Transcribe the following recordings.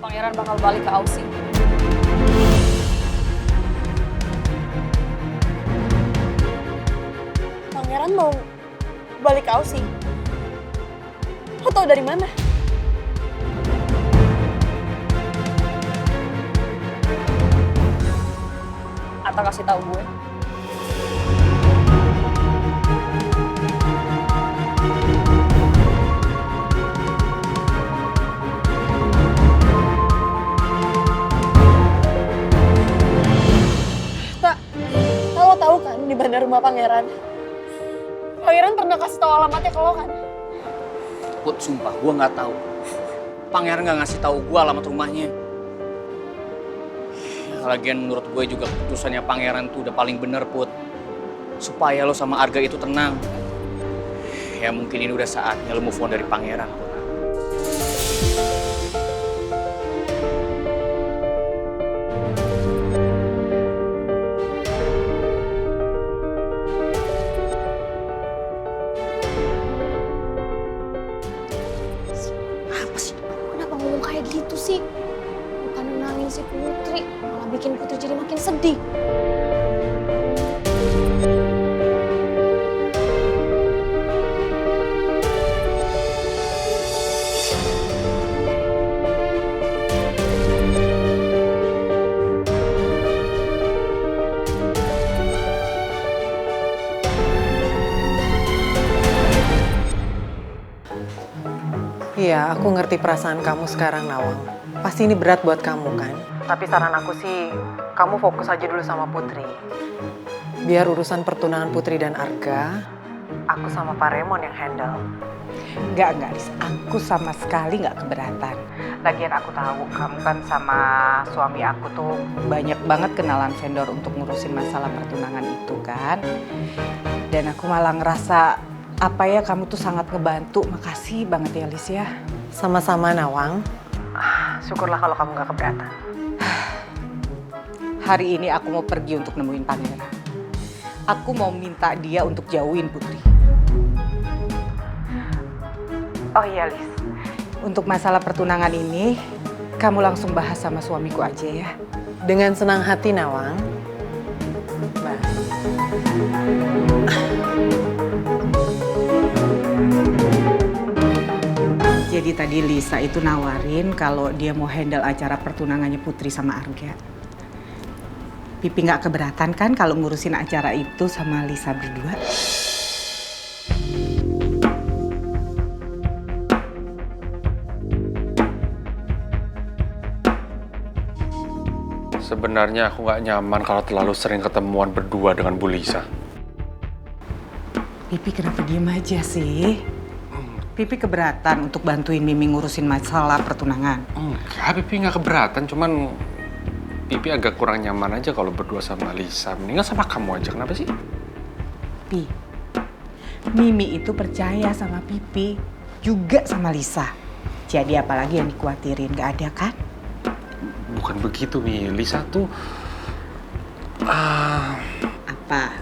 Pangeran bakal balik ke Aussie. Pangeran mau balik ke Aussie? Lo tau dari mana? Atta kasih tahu gue. Lo tahu kan di mana rumah Pangeran? Pangeran pernah kasih tahu alamatnya ke lo kan? Put, sumpah gue nggak tahu. Pangeran nggak ngasih tahu gue alamat rumahnya. Lagian menurut gue juga keputusannya Pangeran tuh udah paling bener, Put. Supaya lo sama Arga itu tenang. Ya mungkin ini udah saatnya lo move on dari Pangeran, Put. Kenapa ngomong kayak gitu sih? Bukan nenangin si Putri, malah bikin Putri jadi makin sedih. Iya, aku ngerti perasaan kamu sekarang, Nawang. Pasti ini berat buat kamu, kan? Tapi saran aku sih, kamu fokus aja dulu sama Putri. Biar urusan pertunangan Putri dan Arga, aku sama Pak Raymond yang handle. Enggak, Lis. Aku sama sekali nggak keberatan. Lagian aku tahu kamu kan sama suami aku tuh banyak banget kenalan vendor untuk ngurusin masalah pertunangan itu kan. Dan aku malah ngerasa apa ya kamu tuh sangat ngebantu. Makasih banget ya, Lis ya. Sama-sama, Nawang. Syukurlah kalau kamu nggak keberatan. Hari ini aku mau pergi untuk nemuin Pangeran. Aku mau minta dia untuk jauhin Putri. Oh iya, Lis. Untuk masalah pertunangan ini, kamu langsung bahas sama suamiku aja ya. Dengan senang hati, Nawang. Bah. Jadi tadi Lisa itu nawarin kalau dia mau handle acara pertunangannya Putri sama Arga. Pipi nggak keberatan kan kalau ngurusin acara itu sama Lisa berdua? Sebenarnya aku nggak nyaman kalau terlalu sering ketemuan berdua dengan Bu Lisa. Pipi kenapa diem aja sih? Pipi keberatan untuk bantuin Mimi ngurusin masalah pertunangan. Enggak, Pipi nggak keberatan, cuman Pipi agak kurang nyaman aja kalau berdua sama Lisa. Mendingan sama kamu aja, kenapa sih? Pi, Mimi itu percaya sama Pipi, juga sama Lisa. Jadi apalagi yang dikhawatirin, gak ada kan? Bukan begitu, Mi. Lisa tuh... Apa?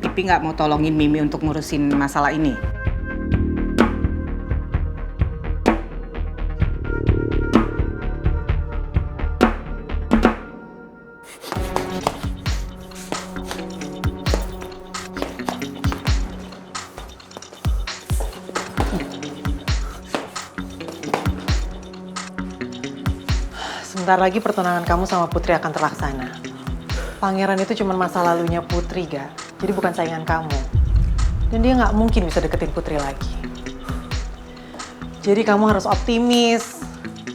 Pipi nggak mau tolongin Mimi untuk ngurusin masalah ini? Sebentar lagi pertunangan kamu sama Putri akan terlaksana. Pangeran itu cuma masa lalunya Putri, Ga. Jadi bukan saingan kamu. Dan dia nggak mungkin bisa deketin Putri lagi. Jadi kamu harus optimis,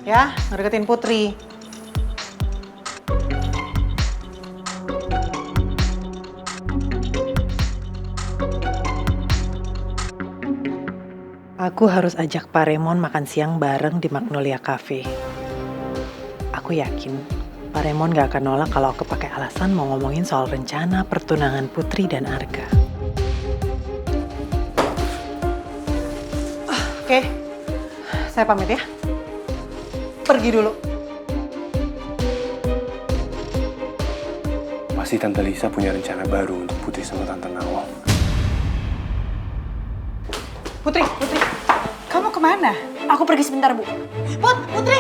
ya, ngedeketin Putri. Aku harus ajak Pak Raymond makan siang bareng di Magnolia Cafe. Aku yakin Pak Raymond gak akan nolak kalau aku pakai alasan mau ngomongin soal rencana pertunangan Putri dan Arga. Oke, saya pamit ya. Pergi dulu. Pasti Tante Lisa punya rencana baru untuk Putri sama Tante Nawang. Putri, kamu kemana? Aku pergi sebentar, Bu. Putri!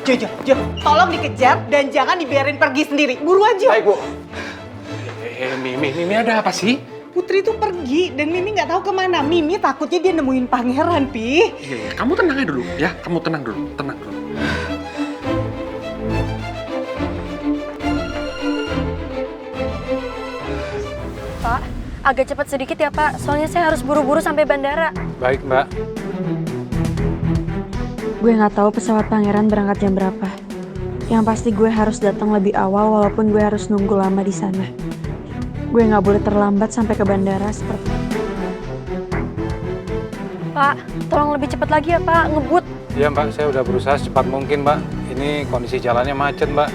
Jo, tolong dikejar dan jangan dibiarin pergi sendiri. Buruan, Jo. Baik, Bu. Mimi ada apa sih? Putri tuh pergi dan Mimi nggak tahu kemana. Mimi takutnya dia nemuin pangeran, Pi. Iya, kamu tenang aja dulu ya. Kamu tenang dulu. Pak, agak cepat sedikit ya Pak, soalnya saya harus buru-buru sampai bandara. Baik, Mbak. Gue nggak tahu pesawat pangeran berangkat jam berapa. Yang pasti gue harus datang lebih awal walaupun gue harus nunggu lama di sana. Gue nggak boleh terlambat sampai ke bandara seperti. Pak, tolong lebih cepat lagi ya Pak, ngebut. Iya Mbak, saya udah berusaha secepat mungkin Mbak. Ini kondisi jalannya macet Mbak.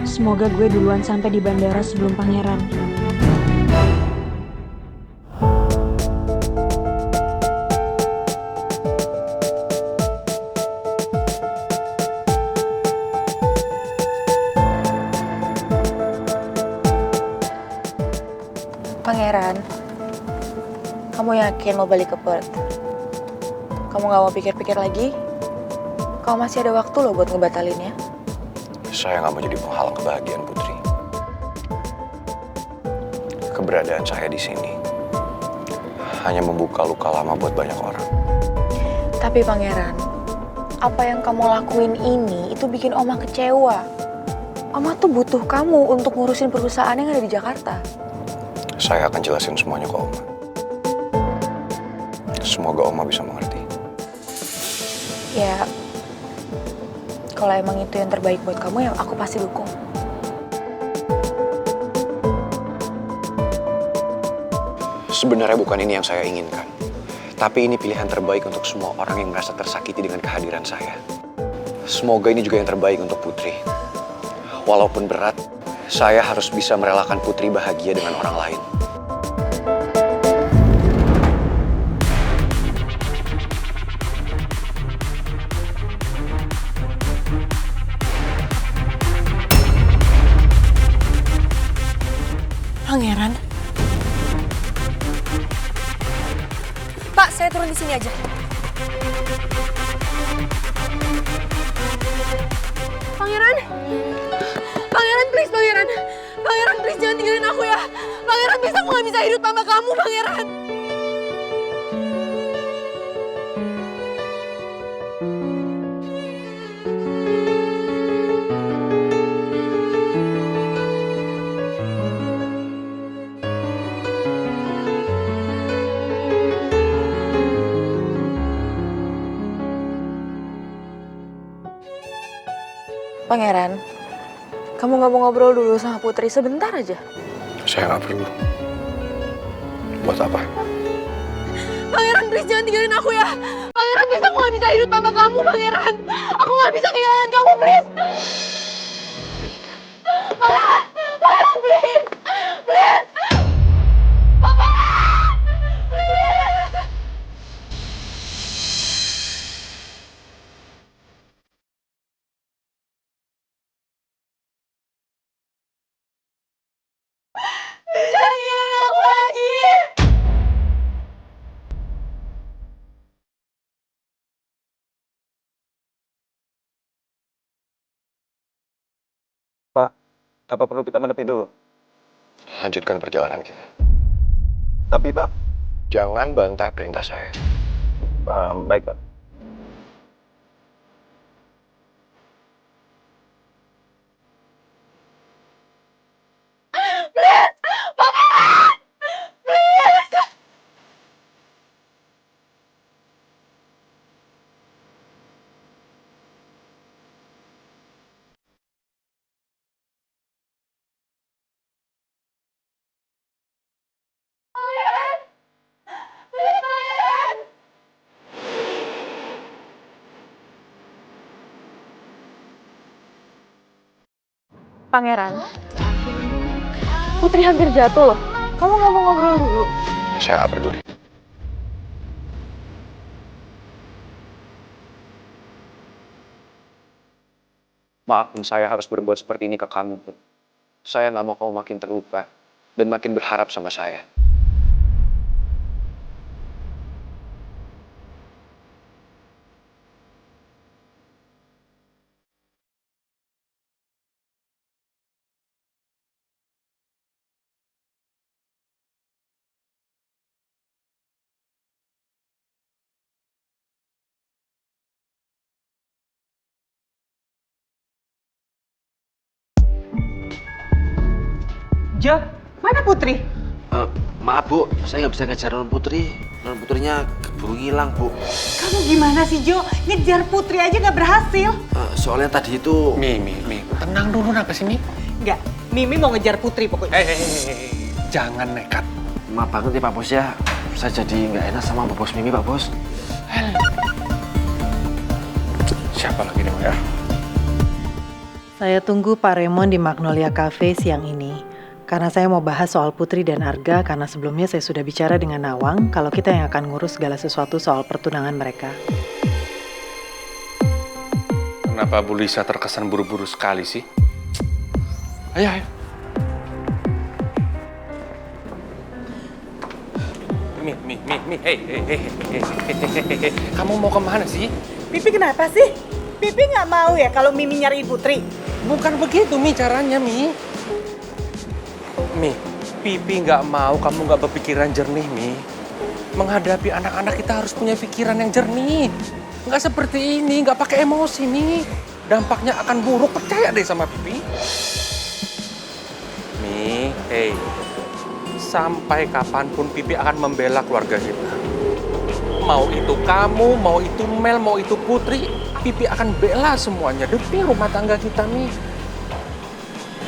Semoga gue duluan sampai di bandara sebelum pangeran. Pangeran, kamu yakin mau balik ke Perth? Kamu gak mau pikir-pikir lagi? Kamu masih ada waktu loh buat ngebatalinnya. Saya nggak mau jadi penghalang kebahagiaan Putri. Keberadaan saya di sini hanya membuka luka lama buat banyak orang. Tapi Pangeran, apa yang kamu lakuin ini itu bikin Oma kecewa. Oma tuh butuh kamu untuk ngurusin perusahaan yang ada di Jakarta. Saya akan jelasin semuanya ke Oma. Semoga Oma bisa mengerti. Ya, kalau emang itu yang terbaik buat kamu ya aku pasti dukung. Sebenarnya bukan ini yang saya inginkan. Tapi ini pilihan terbaik untuk semua orang yang merasa tersakiti dengan kehadiran saya. Semoga ini juga yang terbaik untuk Putri. Walaupun berat, saya harus bisa merelakan Putri bahagia dengan orang lain. Pangeran? Pak, saya turun di sini aja. Pangeran? Pangeran, please, Pangeran. Pangeran, please, jangan tinggalin aku ya. Pangeran, please, aku gak bisa hidup tanpa kamu, Pangeran. Pangeran, kamu gak mau ngobrol dulu sama Putri sebentar aja? Saya nggak perlu. Buat apa? Pangeran, please jangan tinggalin aku ya. Pangeran, please, aku gak bisa hidup tanpa kamu, Pangeran. Aku gak bisa kehilangan kamu, please. Pangeran, Pangeran, please. Please. Pangeran, please. Jangan tinggalin aku lagi. Pak, apa perlu kita menepi dulu? Lanjutkan perjalanan kita. Tapi Pak, jangan bantah perintah saya. Baik Pak. Pangeran, Putri hampir jatuh loh. Kamu gak mau ngobrol dulu? Saya nggak peduli. Maafin saya harus berbuat seperti ini ke kamu. Saya nggak mau kamu makin terluka dan makin berharap sama saya. Jo, mana Putri? Maaf Bu, saya nggak bisa ngejar Non Putri. Non Putrinya keburu ngilang Bu. Kamu gimana sih Jo? Ngejar Putri aja nggak berhasil. Soalnya tadi itu... Mi, tenang dulu kenapa sih, Mi? Nggak, Mimi mau ngejar Putri pokoknya. Jangan nekat. Maaf banget ya Pak Bos ya. Saya jadi nggak enak sama Pak Bos Mimi, Pak Bos. Siapa lagi nih, ya? Saya tunggu Pak Raymond di Magnolia Cafe siang ini. Karena saya mau bahas soal Putri dan Arga karena sebelumnya saya sudah bicara dengan Nawang kalau kita yang akan ngurus segala sesuatu soal pertunangan mereka. Kenapa Bu Lisa terkesan buru-buru sekali sih? Ayo. Mi, hey. Kamu mau kemana sih? Pipi kenapa sih? Pipi nggak mau ya kalau Mimi nyariin Putri? Bukan begitu, Mi, caranya, Mi. Mi, Pipi nggak mau kamu nggak berpikiran jernih, Mi. Menghadapi anak-anak kita harus punya pikiran yang jernih. Nggak seperti ini, nggak pakai emosi, Mi. Dampaknya akan buruk, percaya deh sama Pipi. Mi, hey. Sampai kapanpun Pipi akan membela keluarga kita. Mau itu kamu, mau itu Mel, mau itu Putri, Pipi akan bela semuanya demi rumah tangga kita, Mi.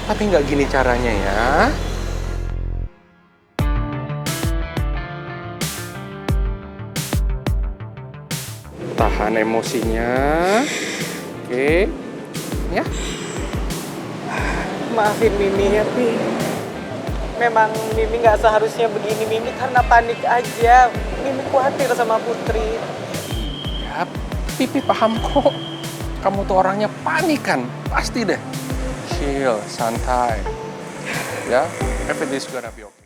Tapi nggak gini caranya ya. Tahan emosinya. Oke. Ya. Maafin Mimi ya, Pi. Memang Mimi nggak seharusnya begini. Mimi karena panik aja. Mimi khawatir sama Putri. Ya, Pipi paham kok. Kamu tuh orangnya panik kan? Pasti deh. Chill, santai. Ya, everything's gonna be okay.